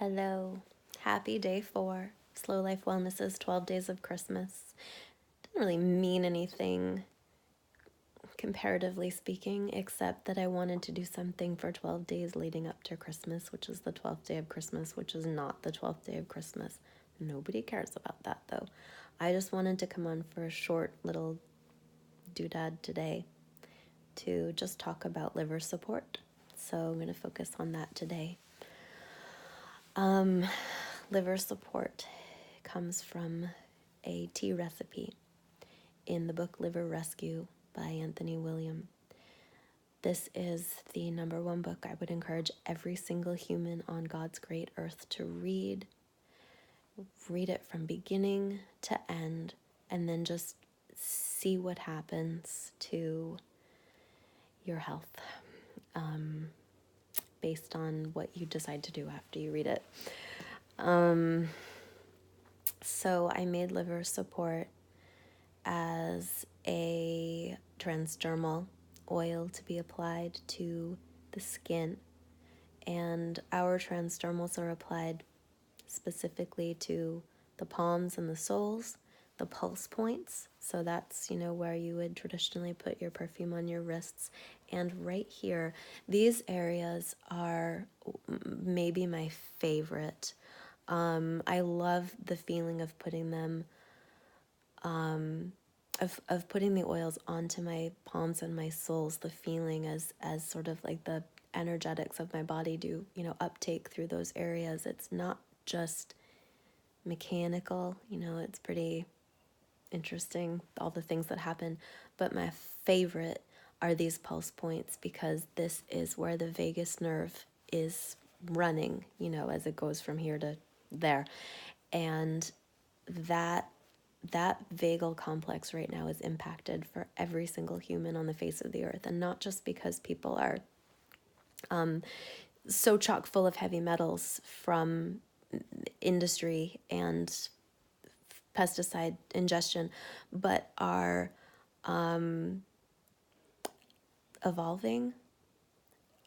Hello. Happy day 4. Slow Life Wellness's 12 Days of Christmas. Didn't really mean anything, comparatively speaking, except that I wanted to do something for 12 days leading up to Christmas, which is the 12th day of Christmas, which is not the 12th day of Christmas. Nobody cares about that, though. I just wanted to come on for a short little doodad today to just talk about liver support. So I'm going to focus on that today. Liver support comes from a tea recipe in the book Liver Rescue by Anthony William. This is the #1 book I would encourage every single human on God's great earth to read. Read it from beginning to end, and then just see what happens to your health based on what you decide to do after you read it. So I made liver support as a transdermal oil to be applied to the skin. And our transdermals are applied specifically to the palms and the soles, the pulse points. So that's, where you would traditionally put your perfume on your wrists. And right here, these areas are maybe my favorite. I love the feeling of putting them, of putting the oils onto my palms and my soles, the feeling as sort of like the energetics of my body do, uptake through those areas. It's not just mechanical, it's pretty interesting, all the things that happen. But my favorite are these pulse points, because this is where the vagus nerve is running, as it goes from here to there. And that vagal complex right now is impacted for every single human on the face of the earth. And not just because people are so chock full of heavy metals from industry and pesticide ingestion, but are evolving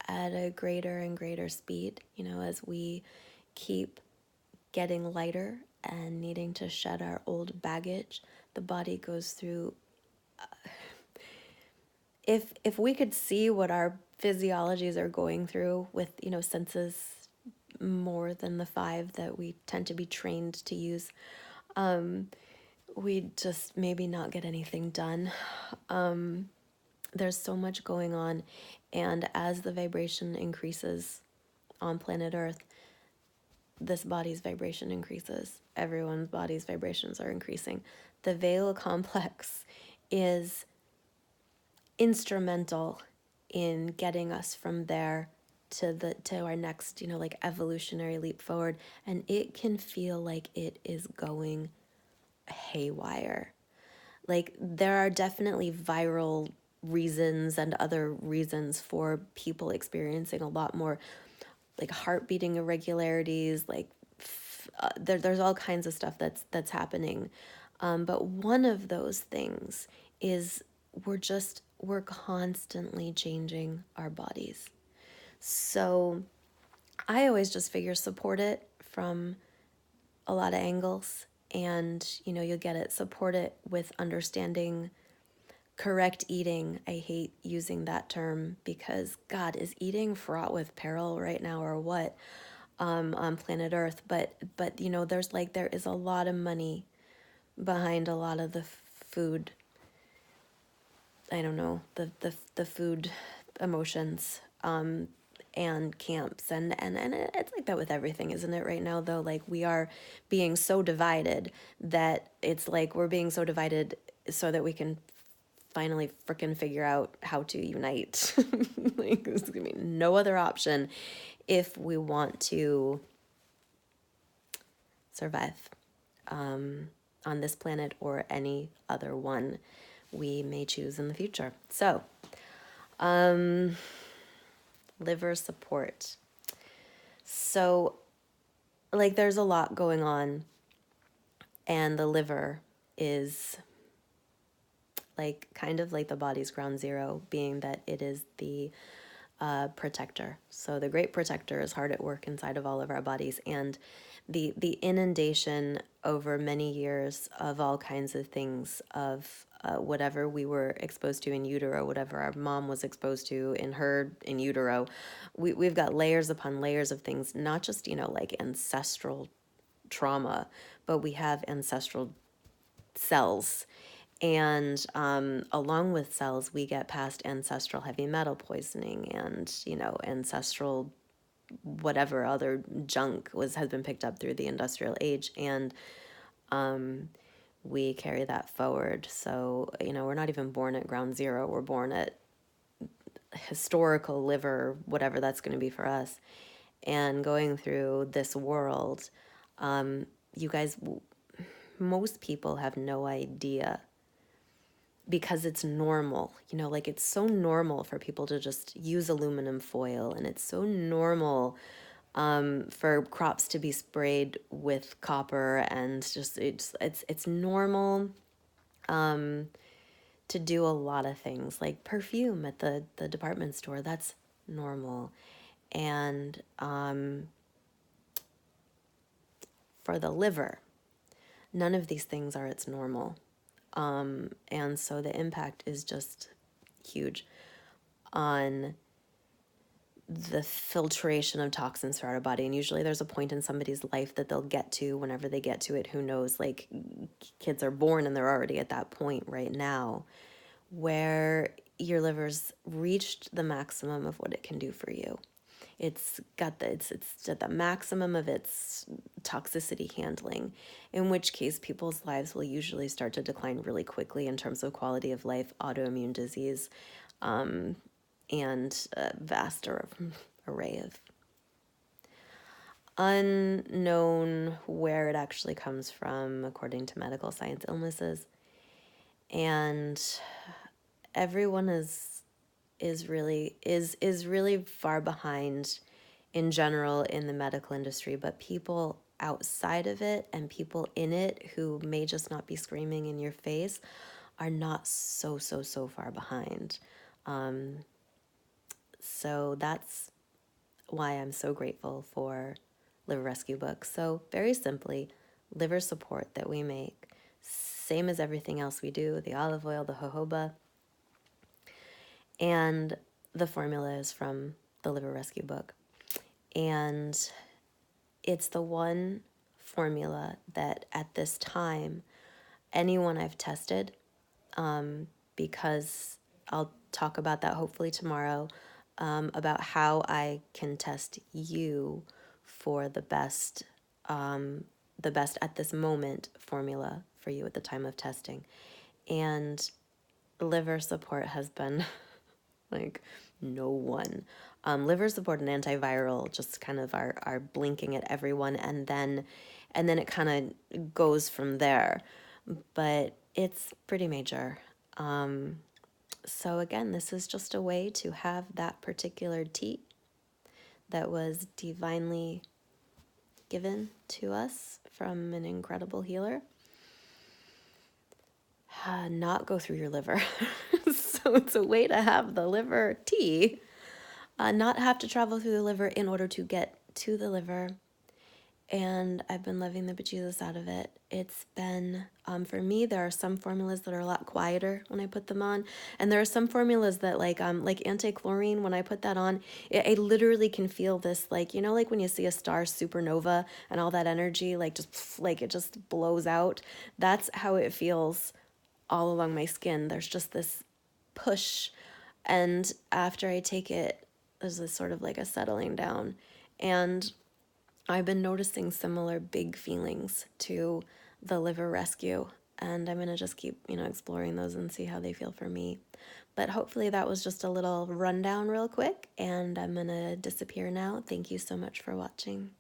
at a greater and greater speed, as we keep getting lighter and needing to shed our old baggage. The body goes through, if we could see what our physiologies are going through with, senses more than the 5 that we tend to be trained to use, we'd just maybe not get anything done. There's so much going on, and as the vibration increases on planet Earth, this body's vibration increases. Everyone's body's vibrations are increasing. The vagal complex is instrumental in getting us from there to our next, like evolutionary leap forward, and it can feel like it is going haywire. Like, there are definitely viral reasons and other reasons for people experiencing a lot more like heart beating irregularities, like there's all kinds of stuff that's happening. But one of those things is we're constantly changing our bodies. So I always just figure support it from a lot of angles, and you'll get it. Support it with understanding correct eating. I hate using that term because, God, is eating fraught with peril right now or what, on planet Earth? But there is a lot of money behind a lot of the food. I don't know, the food emotions, and camps, and it's like that with everything, isn't it, right now, though? Like, we are being so divided that it's like we're being so divided so that we can finally frickin' figure out how to unite. Like, there's gonna be no other option if we want to survive on this planet or any other one we may choose in the future. So, liver support. So, like, there's a lot going on, and the liver is like kind of like the body's ground zero, being that it is the protector. So the great protector is hard at work inside of all of our bodies, and the inundation over many years of all kinds of things, of whatever we were exposed to in utero, whatever our mom was exposed to in utero, we've got layers upon layers of things, not just, like ancestral trauma, but we have ancestral cells. And along with cells, we get past ancestral heavy metal poisoning and, ancestral whatever other junk has been picked up through the industrial age. And we carry that forward. So, we're not even born at ground zero. We're born at historical liver, whatever that's going to be for us. And going through this world, you guys, most people have no idea, because it's normal, like it's so normal for people to just use aluminum foil, and it's so normal for crops to be sprayed with copper, and just it's normal to do a lot of things like perfume at the department store. That's normal. And for the liver, none of these things are its normal. And so the impact is just huge on the filtration of toxins throughout our body. And usually there's a point in somebody's life that they'll get to. Whenever they get to it, who knows, like kids are born and they're already at that point right now, where your liver's reached the maximum of what it can do for you. It's at the maximum of its toxicity handling, in which case people's lives will usually start to decline really quickly in terms of quality of life, autoimmune disease, and a vast array of unknown where it actually comes from, according to medical science, illnesses. And everyone is really far behind in general in the medical industry, but people outside of it and people in it who may just not be screaming in your face are not so far behind. So that's why I'm so grateful for Liver Rescue Books. So very simply, liver support that we make, same as everything else we do, the olive oil, the jojoba, and the formula is from the Liver Rescue Book. And it's the one formula that at this time, anyone I've tested, because I'll talk about that hopefully tomorrow, about how I can test you for the best at this moment formula for you at the time of testing. And liver support has been like no one. Liver support and antiviral just kind of are blinking at everyone, and then it kind of goes from there. But it's pretty major. So again, this is just a way to have that particular tea that was divinely given to us from an incredible healer not go through your liver. So it's a way to have the liver tea not have to travel through the liver in order to get to the liver. And I've been loving the bejesus out of it. It's been, for me, there are some formulas that are a lot quieter when I put them on. And there are some formulas that like anti-chlorine, when I put that on, I literally can feel this, like, like when you see a star supernova and all that energy, like just like it just blows out. That's how it feels all along my skin. There's just this push. And after I take it, there's this sort of like a settling down. And I've been noticing similar big feelings to the liver rescue, and I'm going to just keep, exploring those and see how they feel for me. But hopefully that was just a little rundown real quick, and I'm going to disappear now. Thank you so much for watching.